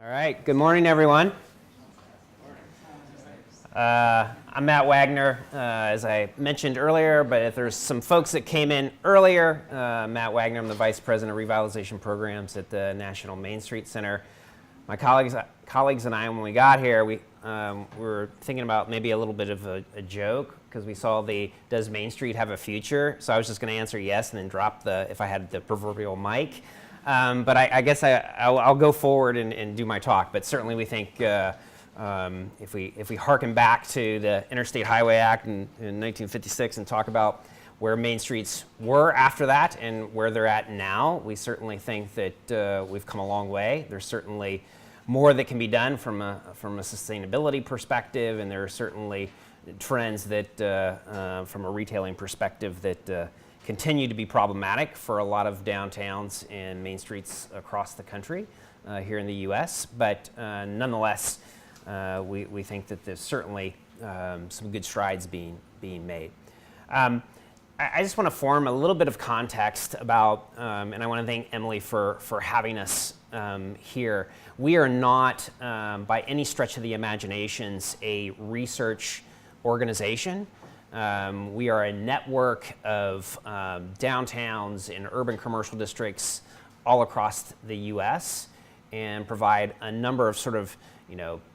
All right, good morning, everyone. I'm Matt Wagner, as I mentioned earlier, but if there's some folks that came in earlier, Matt Wagner, I'm the Vice President of Revitalization Programs at the National Main Street Center. My colleagues and I, when we got here, we were thinking about maybe a little bit of a joke, because we saw does Main Street have a future? So I was just going to answer yes and then drop if I had the proverbial mic. But I guess I'll go forward and do my talk. But certainly we think if we harken back to the Interstate Highway Act in 1956 and talk about where Main Streets were after that and where they're at now, we certainly think that we've come a long way. There's certainly more that can be done from a sustainability perspective, and there are certainly trends that from a retailing perspective that continue to be problematic for a lot of downtowns and main streets across the country here in the U.S. But nonetheless, we think that there's certainly some good strides being made. I just want to form a little bit of context about, and I want to thank Emily for having us here. We are not, by any stretch of the imaginations, a research organization. We are a network of downtowns and urban commercial districts all across the U.S. and provide a number of sort of,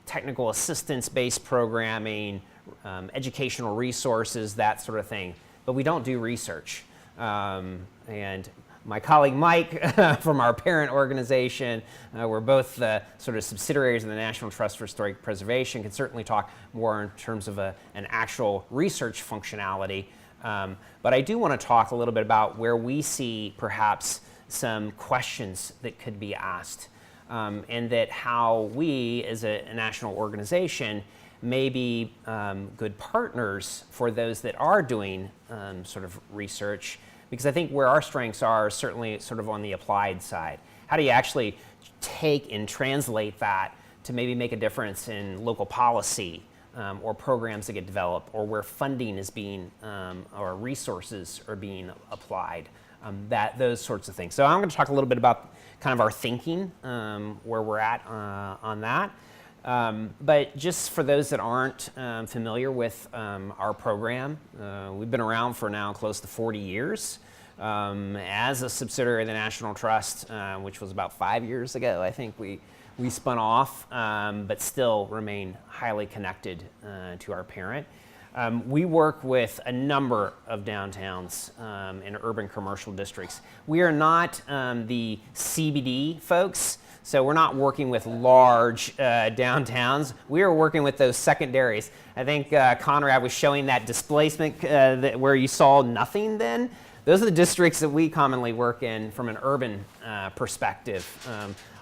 technical assistance-based programming, educational resources, that sort of thing. But we don't do research. And my colleague Mike from our parent organization, we're both sort of subsidiaries of the National Trust for Historic Preservation, can certainly talk more in terms of an actual research functionality. But I do want to talk a little bit about where we see perhaps some questions that could be asked, and that how we as a national organization may be good partners for those that are doing sort of research, because I think where our strengths are certainly sort of on the applied side. How do you actually take and translate that to maybe make a difference in local policy or programs that get developed, or where funding is being, or resources are being applied, those sorts of things. So I'm going to talk a little bit about kind of our thinking, where we're at on that. But just for those that aren't familiar with our program, we've been around for now close to 40 years as a subsidiary of the National Trust, which was about 5 years ago. I think we spun off, but still remain highly connected to our parent. We work with a number of downtowns and urban commercial districts. We are not the CBD folks. So we're not working with large downtowns. We are working with those secondaries. I think Conrad was showing that displacement where you saw nothing then. Those are the districts that we commonly work in from an urban perspective.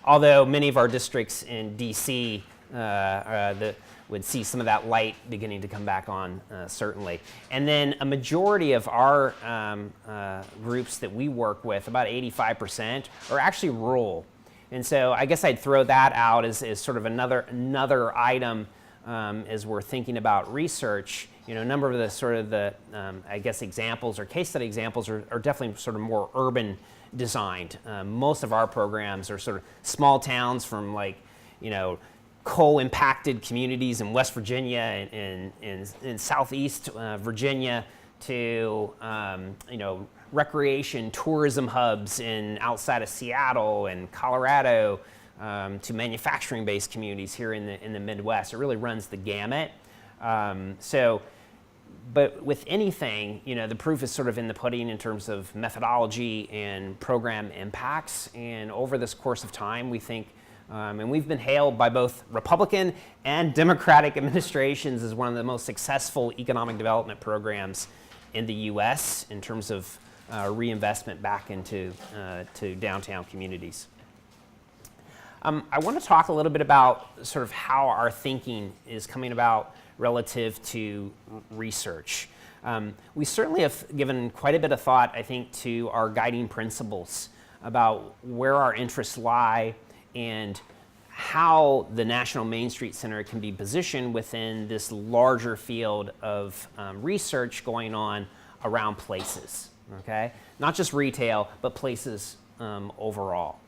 Although many of our districts in DC would see some of that light beginning to come back on, certainly. And then a majority of our groups that we work with, about 85%, are actually rural. And so I guess I'd throw that out as sort of another item as we're thinking about research. A number of the sort of I guess examples or case study examples are definitely sort of more urban designed. Most of our programs are sort of small towns from coal-impacted communities in West Virginia and in Southeast Virginia to recreation tourism hubs outside of Seattle and Colorado, to manufacturing-based communities here in the Midwest. It really runs the gamut. But with anything, the proof is sort of in the pudding in terms of methodology and program impacts. And over this course of time, we think, and we've been hailed by both Republican and Democratic administrations as one of the most successful economic development programs in the U.S. in terms of reinvestment back into to downtown communities. I want to talk a little bit about sort of how our thinking is coming about relative to research. We certainly have given quite a bit of thought, I think, to our guiding principles about where our interests lie and how the National Main Street Center can be positioned within this larger field of research going on around places. Okay, not just retail, but places overall.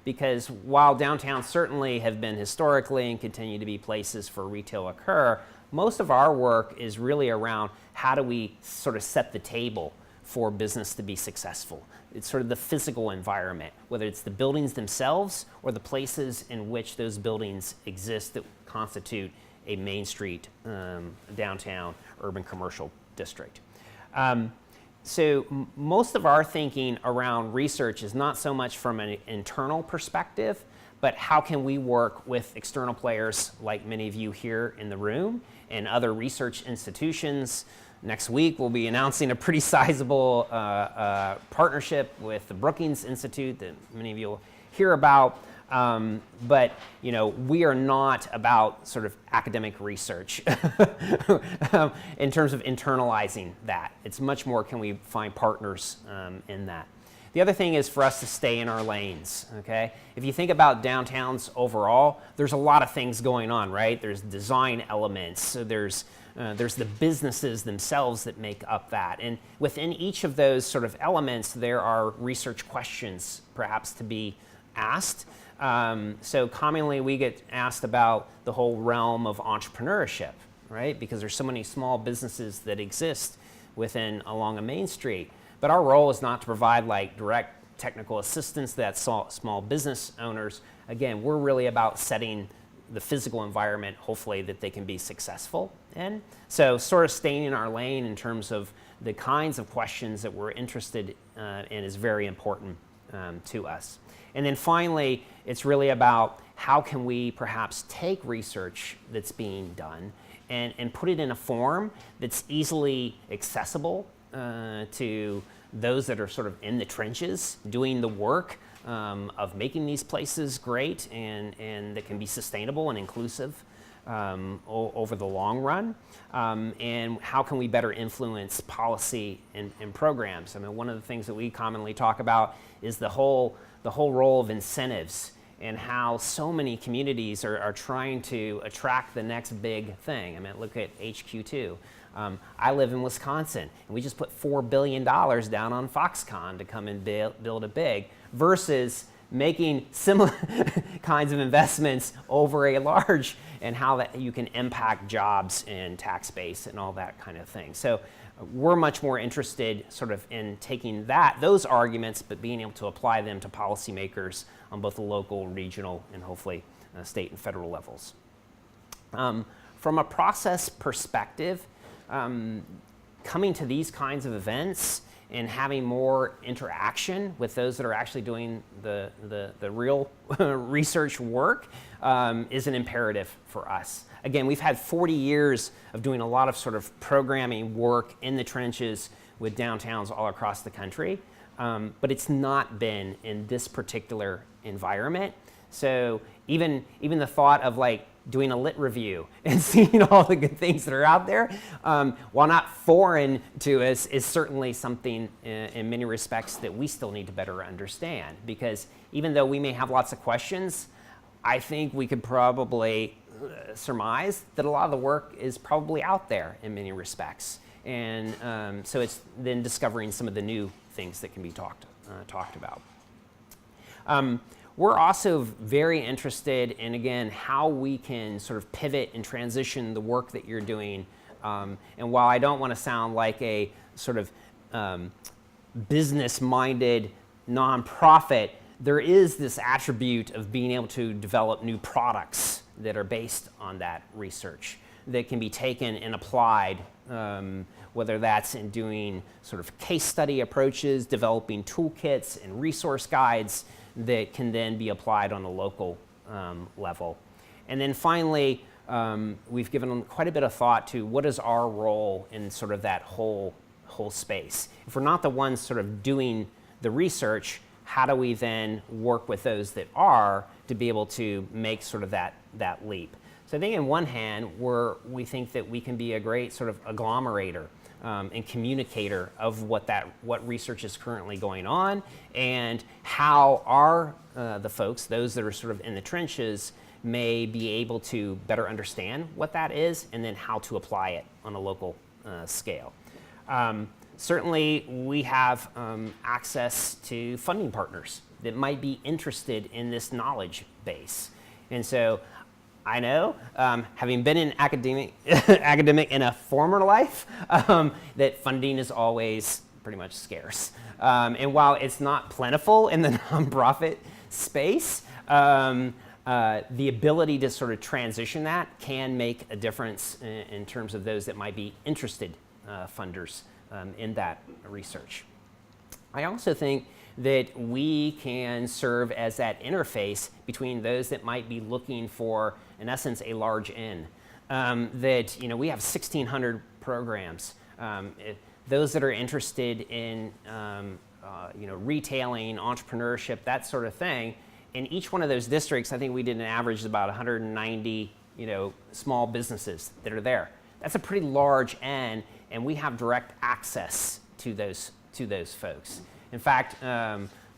Because while downtowns certainly have been historically and continue to be places for retail occur, most of our work is really around how do we sort of set the table for business to be successful. It's sort of the physical environment, whether it's the buildings themselves or the places in which those buildings exist that constitute a Main Street downtown urban commercial district. So most of our thinking around research is not so much from an internal perspective, but how can we work with external players like many of you here in the room and other research institutions. Next week, we'll be announcing a pretty sizable partnership with the Brookings Institute that many of you will hear about. But we are not about sort of academic research in terms of internalizing that. It's much more, can we find partners in that? The other thing is for us to stay in our lanes, okay? If you think about downtowns overall, there's a lot of things going on, right? There's design elements, so there's the businesses themselves that make up that. And within each of those sort of elements, there are research questions perhaps to be asked. So commonly we get asked about the whole realm of entrepreneurship, right? Because there's so many small businesses that exist along a main street. But our role is not to provide like direct technical assistance to that small business owners. Again, we're really about setting the physical environment, hopefully, that they can be successful in. So sort of staying in our lane in terms of the kinds of questions that we're interested in is very important to us. And then finally, it's really about how can we perhaps take research that's being done and put it in a form that's easily accessible to those that are sort of in the trenches doing the work of making these places great and that can be sustainable and inclusive over the long run. And how can we better influence policy and programs? I mean, one of the things that we commonly talk about is the whole role of incentives and how so many communities are trying to attract the next big thing. I mean, look at HQ2. I live in Wisconsin, and we just put $4 billion down on Foxconn to come and build it big, versus making similar kinds of investments over a large, and how that you can impact jobs and tax base and all that kind of thing. So we're much more interested sort of in taking those arguments, but being able to apply them to policymakers on both the local, regional, and hopefully state and federal levels. From a process perspective, coming to these kinds of events and having more interaction with those that are actually doing the real research work is an imperative for us. Again, we've had 40 years of doing a lot of sort of programming work in the trenches with downtowns all across the country, but it's not been in this particular environment. So even the thought of like doing a lit review and seeing all the good things that are out there, while not foreign to us, is certainly something in many respects that we still need to better understand. Because even though we may have lots of questions, I think we could probably surmise that a lot of the work is probably out there in many respects. And so it's then discovering some of the new things that can be talked about. We're also very interested in, again, how we can sort of pivot and transition the work that you're doing. And while I don't want to sound like a sort of business-minded nonprofit, there is this attribute of being able to develop new products that are based on that research that can be taken and applied, whether that's in doing sort of case study approaches, developing toolkits and resource guides that can then be applied on a local level. And then finally, we've given quite a bit of thought to what is our role in sort of that whole space. If we're not the ones sort of doing the research, how do we then work with those that are to be able to make sort of that leap? So I think in one hand, we think that we can be a great sort of agglomerator and communicator of what research is currently going on, and how the folks, those that are sort of in the trenches, may be able to better understand what that is, and then how to apply it on a local scale. Certainly, we have access to funding partners that might be interested in this knowledge base. And so I know, having been in academic in a former life, that funding is always pretty much scarce. And while it's not plentiful in the nonprofit space, the ability to sort of transition that can make a difference in terms of those that might be interested funders in that research. I also think that we can serve as that interface between those that might be looking for, in essence, a large N. That, we have 1,600 programs. Those that are interested in, retailing, entrepreneurship, that sort of thing, in each one of those districts, I think we did an average of about 190, small businesses that are there. That's a pretty large N, and we have direct access to those folks. In fact,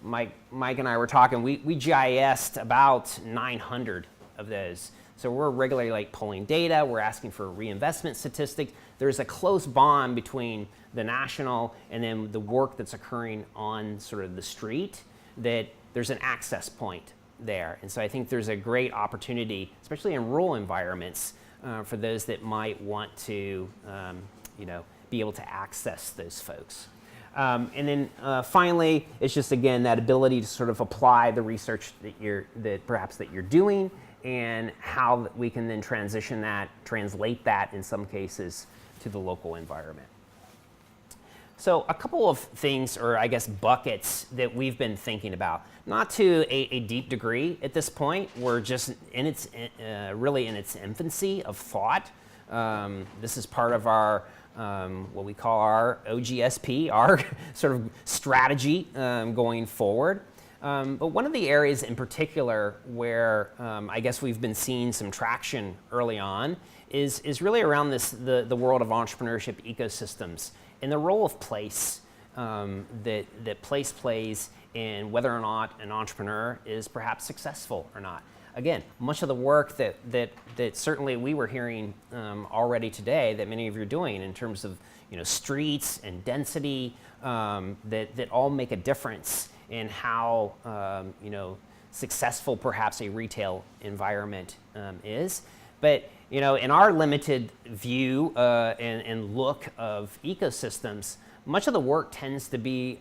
Mike and I were talking, we GIS'd about 900 of those. So we're regularly pulling data, we're asking for reinvestment statistics. There's a close bond between the national and then the work that's occurring on sort of the street, that there's an access point there. And so I think there's a great opportunity, especially in rural environments, for those that might want to, be able to access those folks. And then finally, it's just, again, that ability to sort of apply the research that perhaps you're doing, and how we can then translate that in some cases to the local environment. So a couple of things, or I guess buckets, that we've been thinking about, not to a deep degree at this point. We're just really in its infancy of thought. This is part of our what we call our OGSP, our sort of strategy going forward. But one of the areas in particular where I guess we've been seeing some traction early on is really around the world of entrepreneurship ecosystems and the role of place that place plays in whether or not an entrepreneur is perhaps successful or not. Again, much of the work that certainly we were hearing already today that many of you are doing in terms of streets and density that all make a difference in how successful perhaps a retail environment is. But in our limited view and look of ecosystems, much of the work tends to be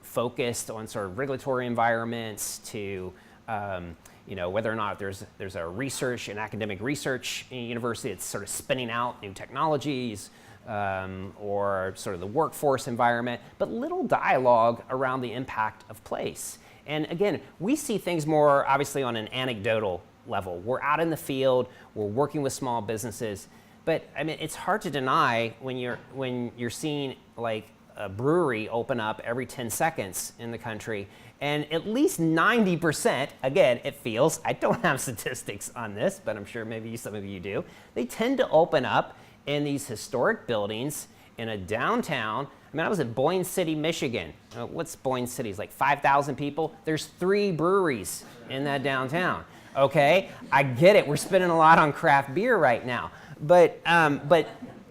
focused on sort of regulatory environments to whether or not there's a research, an academic research university that's sort of spinning out new technologies, or sort of the workforce environment, but little dialogue around the impact of place. And again, we see things more obviously on an anecdotal level. We're out in the field, we're working with small businesses, but I mean, it's hard to deny when you're seeing like a brewery open up every 10 seconds in the country, and at least 90%, again, it feels, I don't have statistics on this, but I'm sure maybe some of you do, they tend to open up in these historic buildings in a downtown. I mean, I was at Boyne City, Michigan. What's Boyne City? It's like 5,000 people. There's 3 breweries in that downtown. Okay, I get it. We're spending a lot on craft beer right now, but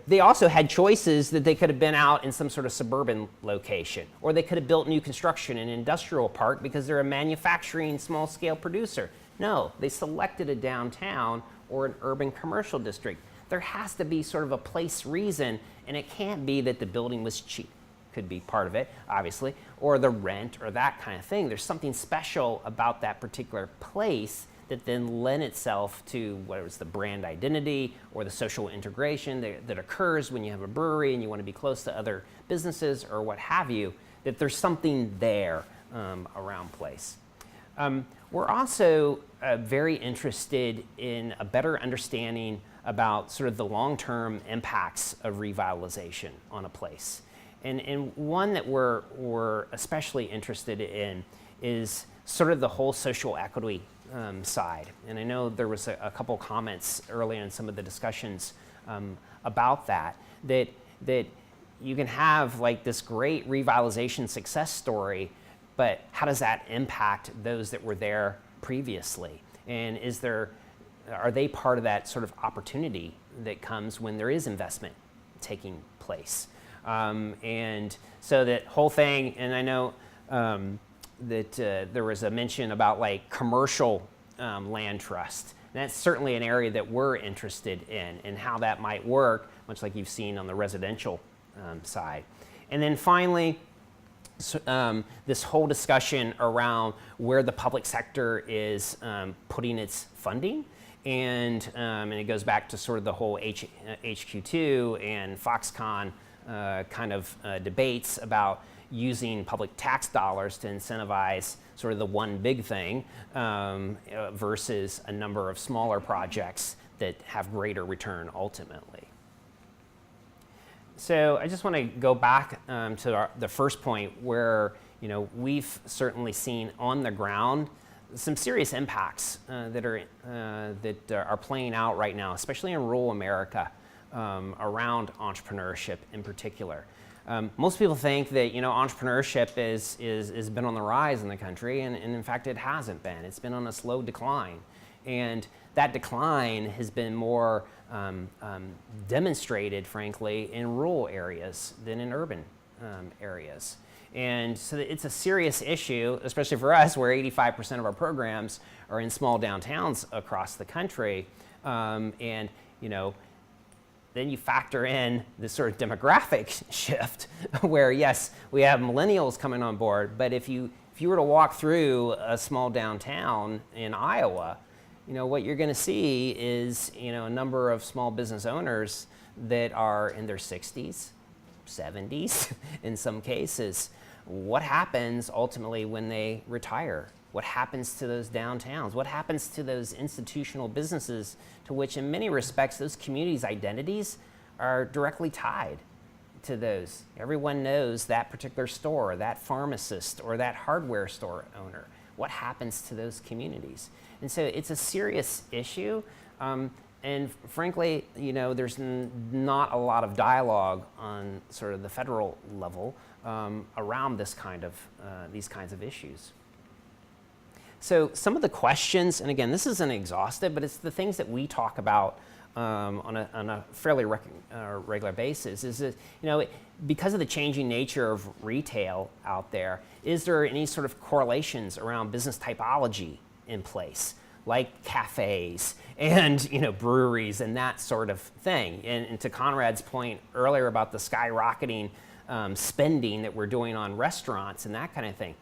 they also had choices that they could have been out in some sort of suburban location, or they could have built new construction in an industrial park because they're a manufacturing small-scale producer. No, they selected a downtown or an urban commercial district. There has to be sort of a place reason, and it can't be that the building was cheap. Could be part of it, obviously, or the rent or that kind of thing. There's something special about that particular place that then lend itself to whether it's the brand identity or the social integration that occurs when you have a brewery and you want to be close to other businesses or what have you, that there's something there around place. We're also very interested in a better understanding about sort of the long-term impacts of revitalization on a place. And one that we're especially interested in is sort of the whole social equity side. And I know there was a couple comments earlier in some of the discussions about that you can have like this great revitalization success story, but how does that impact those that were there previously? And are they part of that sort of opportunity that comes when there is investment taking place? And so that whole thing, and I know that there was a mention about like commercial land trust. And that's certainly an area that we're interested in and how that might work, much like you've seen on the residential side. And then finally, this whole discussion around where the public sector is putting its funding. And it goes back to sort of the whole HQ2 and Foxconn kind of debates about using public tax dollars to incentivize sort of the one big thing versus a number of smaller projects that have greater return ultimately. So I just want to go back to the first point where we've certainly seen on the ground some serious impacts that are playing out right now, especially in rural America, around entrepreneurship in particular. Most people think that entrepreneurship is been on the rise in the country, and in fact it hasn't been. It's been on a slow decline, and that decline has been more demonstrated, frankly, in rural areas than in urban areas. And so it's a serious issue, especially for us, where 85% of our programs are in small downtowns across the country. And then you factor in this sort of demographic shift where, yes, we have millennials coming on board, but if you were to walk through a small downtown in Iowa, what you're going to see is, a number of small business owners that are in their 60s, 70s in some cases. What happens ultimately when they retire? What happens to those downtowns? What happens to those institutional businesses to which in many respects those communities' identities are directly tied to those? Everyone knows that particular store, that pharmacist, or that hardware store owner. What happens to those communities? And so it's a serious issue. And frankly, there's not a lot of dialogue on sort of the federal level around these kinds of issues. So some of the questions, and again, this isn't exhaustive, but it's the things that we talk about on a fairly regular basis, is that, because of the changing nature of retail out there, is there any sort of correlations around business typology in place, like cafes and breweries and that sort of thing? And to Conrad's point earlier about the skyrocketing spending that we're doing on restaurants and that kind of thing,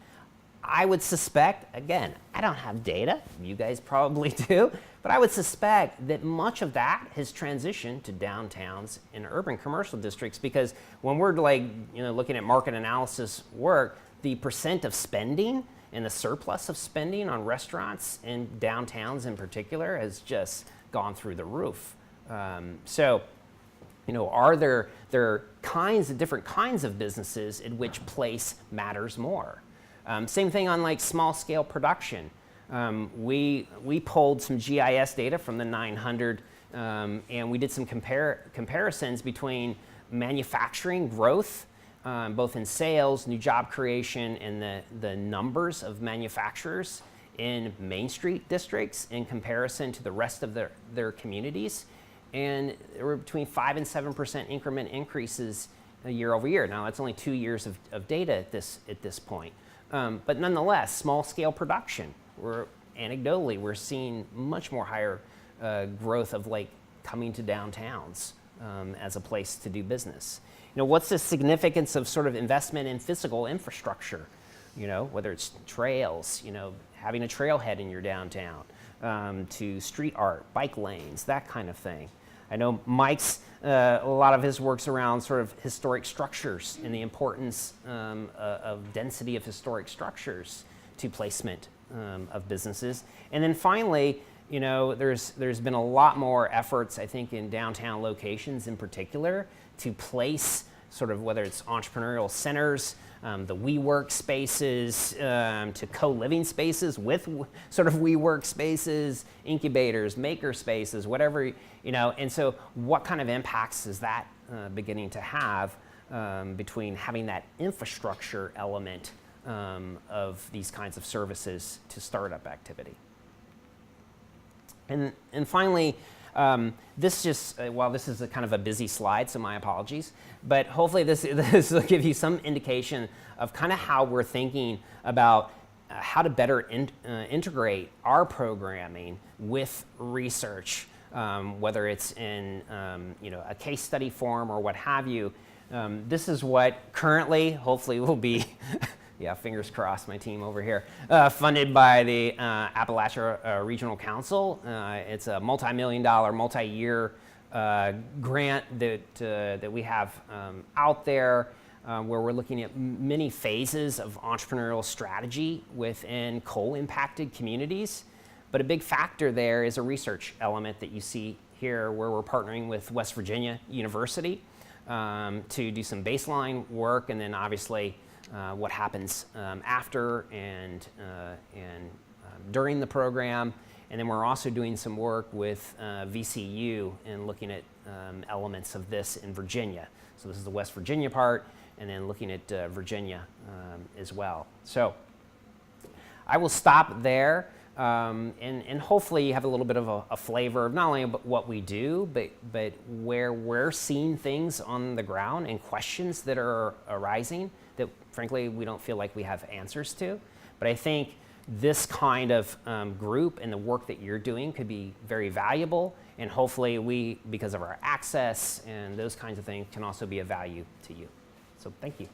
I would suspect, again, I don't have data, you guys probably do, but I would suspect that much of that has transitioned to downtowns and urban commercial districts, because when we're looking at market analysis work, the percent of spending and the surplus of spending on restaurants in downtowns in particular has just gone through the roof. So, are there different kinds of businesses in which place matters more? Same thing on small scale production. We pulled some GIS data from the 900 and we did some comparisons between manufacturing growth, both in sales, new job creation, and the numbers of manufacturers in Main Street districts in comparison to the rest of their communities. And there were between 5 and 7% increment increases year over year. Now that's only 2 years of data at this point. But nonetheless, small scale production, anecdotally, we're seeing much more higher growth of coming to downtowns as a place to do business. What's the significance of sort of investment in physical infrastructure? Whether it's trails, having a trailhead in your downtown, to street art, bike lanes, that kind of thing. I know Mike's, a lot of his work's around sort of historic structures and the importance of density of historic structures to placement of businesses. And then finally, there's been a lot more efforts, I think, in downtown locations in particular to place sort of, whether it's entrepreneurial centers, the WeWork spaces, to co-living spaces with sort of WeWork spaces, incubators, maker spaces, whatever, and so what kind of impacts is that beginning to have between having that infrastructure element of these kinds of services to startup activity? And finally, this just, while this is a kind of a busy slide, so my apologies, but hopefully this will give you some indication of kind of how we're thinking about how to better integrate our programming with research, whether it's in a case study form or what have you. This is what currently, hopefully, will be, yeah, fingers crossed, my team over here, funded by the Appalachia Regional Council. It's a multi-million-dollar, multi-year grant that we have out there, where we're looking at many phases of entrepreneurial strategy within coal-impacted communities. But a big factor there is a research element that you see here, where we're partnering with West Virginia University to do some baseline work, and then obviously what happens after and during the program. And then we're also doing some work with VCU and looking at elements of this in Virginia. So this is the West Virginia part, and then looking at Virginia as well. So I will stop there, and hopefully you have a little bit of a flavor of not only what we do, but where we're seeing things on the ground and questions that are arising that frankly we don't feel like we have answers to. But I think this kind of group and the work that you're doing could be very valuable, and hopefully we, because of our access and those kinds of things, can also be of value to you. So thank you.